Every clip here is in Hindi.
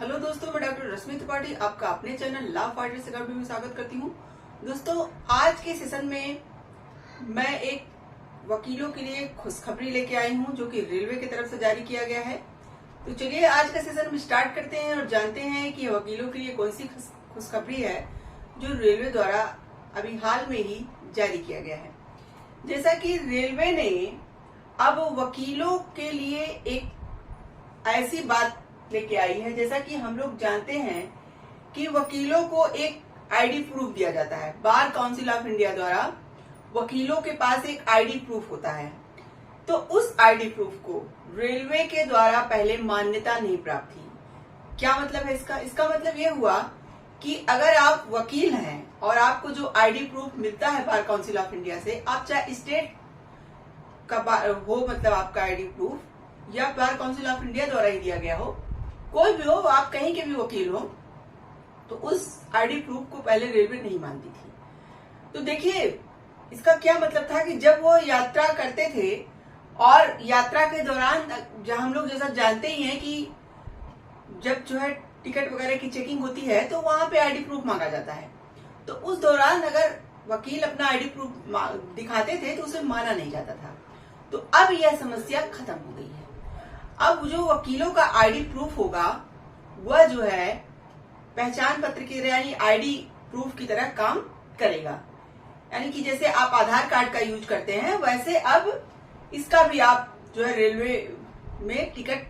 हेलो दोस्तों, मैं डॉक्टर रश्मि त्रिपाठी आपका अपने चैनल लॉ फाइटर्स अकेडमी में स्वागत करती हूँ। दोस्तों, आज के सेशन में मैं एक वकीलों के लिए खुशखबरी लेके आई हूँ जो कि रेलवे की तरफ से जारी किया गया है। तो चलिए आज का सेशन हम स्टार्ट करते हैं और जानते हैं कि वकीलों के लिए कौन सी खुशखबरी है जो रेलवे द्वारा अभी हाल में ही जारी किया गया है। जैसा कि रेलवे ने अब वकीलों के लिए एक ऐसी बात लेके आई है, जैसा कि हम लोग जानते हैं कि वकीलों को एक आईडी प्रूफ दिया जाता है। बार काउंसिल ऑफ इंडिया द्वारा वकीलों के पास एक आईडी प्रूफ होता है। तो उस आईडी प्रूफ को रेलवे के द्वारा पहले मान्यता नहीं प्राप्त थी। क्या मतलब है इसका? इसका मतलब ये हुआ कि अगर आप वकील हैं और आपको जो आईडी प्रूफ मिलता है बार काउंसिल ऑफ इंडिया से, आप चाहे स्टेट का हो, मतलब आपका आईडी प्रूफ या बार काउंसिल ऑफ इंडिया द्वारा ही दिया गया हो, कोई भी हो, आप कहीं के भी वकील हो, तो उस आईडी प्रूफ को पहले रेलवे नहीं मानती थी। तो देखिए इसका क्या मतलब था कि जब वो यात्रा करते थे और यात्रा के दौरान हम लोग जैसा जानते ही हैं कि जब जो है टिकट वगैरह की चेकिंग होती है तो वहां पे आईडी प्रूफ मांगा जाता है। तो उस दौरान अगर वकील अपना आईडी प्रूफ दिखाते थे तो उसे माना नहीं जाता था। तो अब यह समस्या खत्म हो गई है। अब जो वकीलों का आईडी प्रूफ होगा वह जो है पहचान पत्र की यानी आईडी प्रूफ की तरह काम करेगा। यानी कि जैसे आप आधार कार्ड का यूज करते हैं वैसे अब इसका भी आप जो है रेलवे में टिकट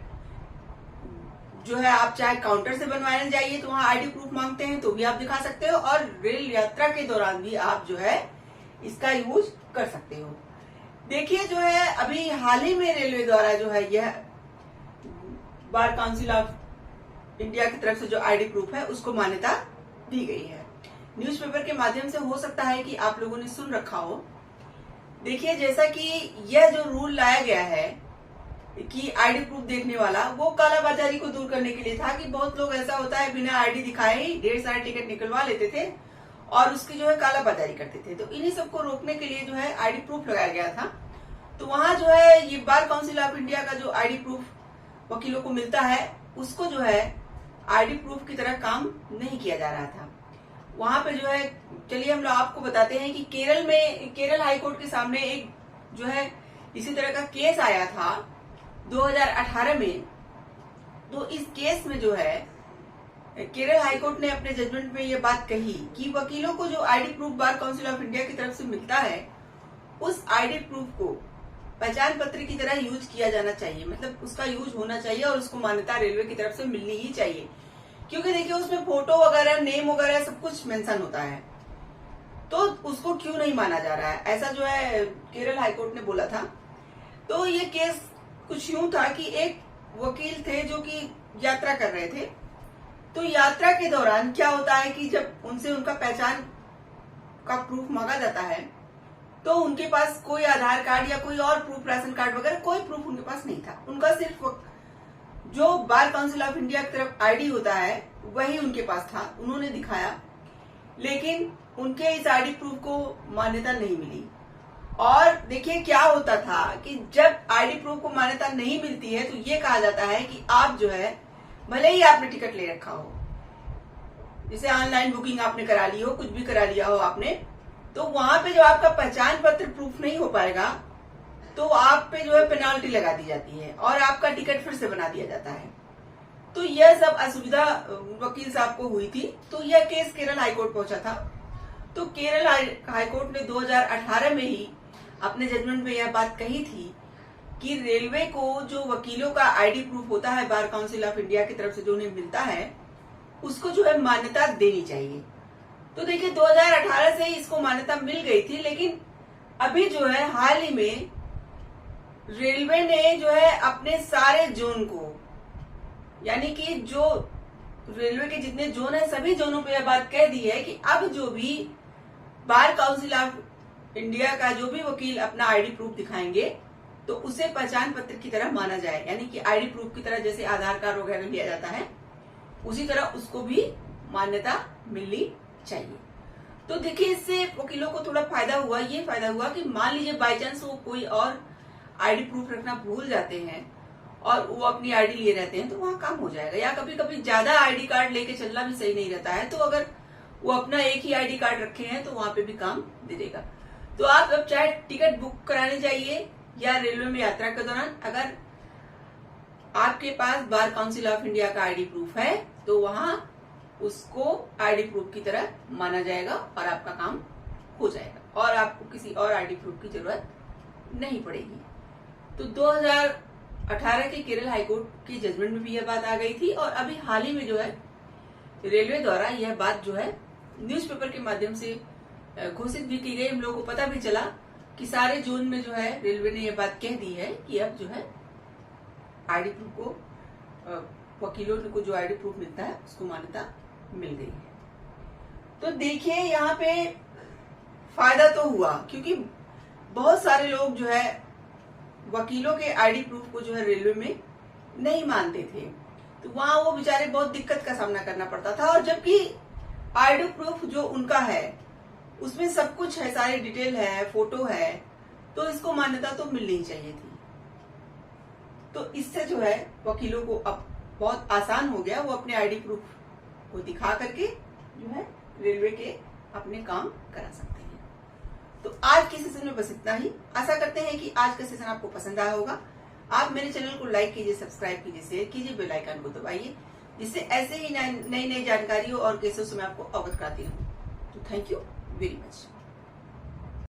जो है आप चाहे काउंटर से बनवाने जाइए तो वहां आईडी प्रूफ मांगते हैं तो भी आप दिखा सकते हो, और रेल यात्रा के दौरान भी आप जो है इसका यूज कर सकते हो। देखिए जो है अभी हाल ही में रेलवे द्वारा जो है यह बार काउंसिल ऑफ इंडिया की तरफ से जो आईडी प्रूफ है उसको मान्यता दी गई है। न्यूज़पेपर के माध्यम से हो सकता है कि आप लोगों ने सुन रखा हो। देखिए जैसा कि यह जो रूल लाया गया है कि आईडी प्रूफ देखने वाला, वो कालाबाजारी को दूर करने के लिए था कि बहुत लोग ऐसा होता है बिना आईडी दिखाए ही ढेर सारे टिकट निकलवा लेते थे और उसकी जो है कालाबाजारी करते थे। तो इन्हीं सबको रोकने के लिए जो है आईडी प्रूफ लगाया गया था। तो वहां जो है ये बार काउंसिल ऑफ इंडिया का जो आईडी प्रूफ वकीलों को मिलता है उसको जो है आईडी प्रूफ की तरह काम नहीं किया जा रहा था। वहां पे जो है चलिए हम लोग आपको बताते हैं कि केरल हाईकोर्ट के सामने एक जो है इसी तरह का केस आया था 2018 में। तो इस केस में जो है केरल हाईकोर्ट ने अपने जजमेंट में ये बात कही कि वकीलों को जो ID proof bar council of India की तरफ से मिलता है उस आईडी प्रूफ को पहचान पत्र की तरह यूज किया जाना चाहिए, मतलब उसका यूज होना चाहिए और उसको मान्यता रेलवे की तरफ से मिलनी ही चाहिए। क्योंकि देखिए उसमें फोटो वगैरह, नेम वगैरह सब कुछ मेंशन होता है, तो उसको क्यों नहीं माना जा रहा है, ऐसा जो है केरल हाईकोर्ट ने बोला था। तो ये केस कुछ यूं था कि एक वकील थे जो कि यात्रा कर रहे थे। तो यात्रा के दौरान क्या होता है कि जब उनसे उनका पहचान का प्रूफ मांगा जाता है तो उनके पास कोई आधार कार्ड या कोई और प्रूफ, राशन कार्ड वगैरह कोई प्रूफ उनके पास नहीं था। उनका सिर्फ जो बार काउंसिल ऑफ इंडिया की तरफ आईडी होता है वही उनके पास था, उन्होंने दिखाया, लेकिन उनके इस आईडी प्रूफ को मान्यता नहीं मिली। और देखिए क्या होता था कि जब आईडी प्रूफ को मान्यता नहीं मिलती है तो ये कहा जाता है कि आप जो है भले ही आपने टिकट ले रखा हो, जैसे ऑनलाइन बुकिंग आपने करा ली हो, कुछ भी करा लिया हो आपने, तो वहां पे जो आपका पहचान पत्र प्रूफ नहीं हो पाएगा तो आप पे जो है पेनाल्टी लगा दी जाती है और आपका टिकट फिर से बना दिया जाता है। तो यह सब असुविधा वकील साहब को हुई थी। तो यह केस केरल हाईकोर्ट पहुंचा था। तो केरल हाईकोर्ट ने 2018 में ही अपने जजमेंट में यह बात कही थी कि रेलवे को जो वकीलों का आईडी प्रूफ होता है बार काउंसिल ऑफ इंडिया की तरफ से जो उन्हें मिलता है उसको जो है मान्यता देनी चाहिए। तो देखिए 2018 से ही इसको मान्यता मिल गई थी, लेकिन अभी जो है हाल ही में रेलवे ने जो है अपने सारे जोन को, यानी कि जो रेलवे के जितने जोन है सभी जोनों पे यह बात कह दी है कि अब जो भी बार काउंसिल ऑफ इंडिया का जो भी वकील अपना आईडी प्रूफ दिखाएंगे तो उसे पहचान पत्र की तरह माना जाए, यानी कि आईडी प्रूफ की तरह जैसे आधार कार्ड वगैरह लिया जाता है उसी तरह उसको भी मान्यता मिलनी चाहिए। तो देखिए इससे वकीलों को थोड़ा फायदा हुआ। ये फायदा हुआ कि मान लीजिए बाई चांस वो कोई और आईडी प्रूफ रखना भूल जाते हैं और वो अपनी आईडी लिए रहते हैं तो वहां काम हो जाएगा। या कभी कभी ज्यादा आईडी कार्ड लेके चलना भी सही नहीं रहता है, तो अगर वो अपना एक ही आईडी कार्ड रखे हैं तो वहां पे भी काम दे देगा। तो आप अब चाहे टिकट बुक कराने जाइए या रेलवे में यात्रा के दौरान, अगर आपके पास बार काउंसिल ऑफ इंडिया का आईडी प्रूफ है तो वहां उसको आईडी प्रूफ की तरह माना जाएगा और आपका काम हो जाएगा और आपको किसी और आईडी प्रूफ की जरूरत नहीं पड़ेगी। तो 2018 के केरल हाईकोर्ट की जजमेंट में भी यह बात आ गई थी और अभी हाल ही में जो है रेलवे द्वारा यह बात जो है न्यूज़पेपर के माध्यम से घोषित भी की गई। हम लोगों को पता भी चला कि सारे जोन में जो है रेलवे ने यह बात कह दी है कि अब जो है आईडी प्रूफ को वकीलों को जो आईडी प्रूफ मिलता है उसको मान्यता मिल गई है। तो देखिए यहाँ पे फायदा तो हुआ, क्योंकि बहुत सारे लोग जो है वकीलों के आईडी प्रूफ को जो है रेलवे में नहीं मानते थे, तो वहां वो बेचारे बहुत दिक्कत का सामना करना पड़ता था। और जबकि आईडी प्रूफ जो उनका है उसमें सब कुछ है, सारी डिटेल है, फोटो है, तो इसको मान्यता तो मिलनी चाहिए थी। तो इससे जो है वकीलों को अब बहुत आसान हो गया, वो अपने आईडी प्रूफ को दिखा करके जो है रेलवे के अपने काम करा सकते हैं। तो आज के सेशन में बस इतना ही। आशा करते हैं कि आज का सेशन आपको पसंद आया होगा। आप मेरे चैनल को लाइक कीजिए, सब्सक्राइब कीजिए, शेयर कीजिए, बेल आइकन को दबाइए, जिससे ऐसे ही नई नई जानकारियों और केसों से मैं आपको अवगत कराती रहूं। तो थैंक यू वेरी मच।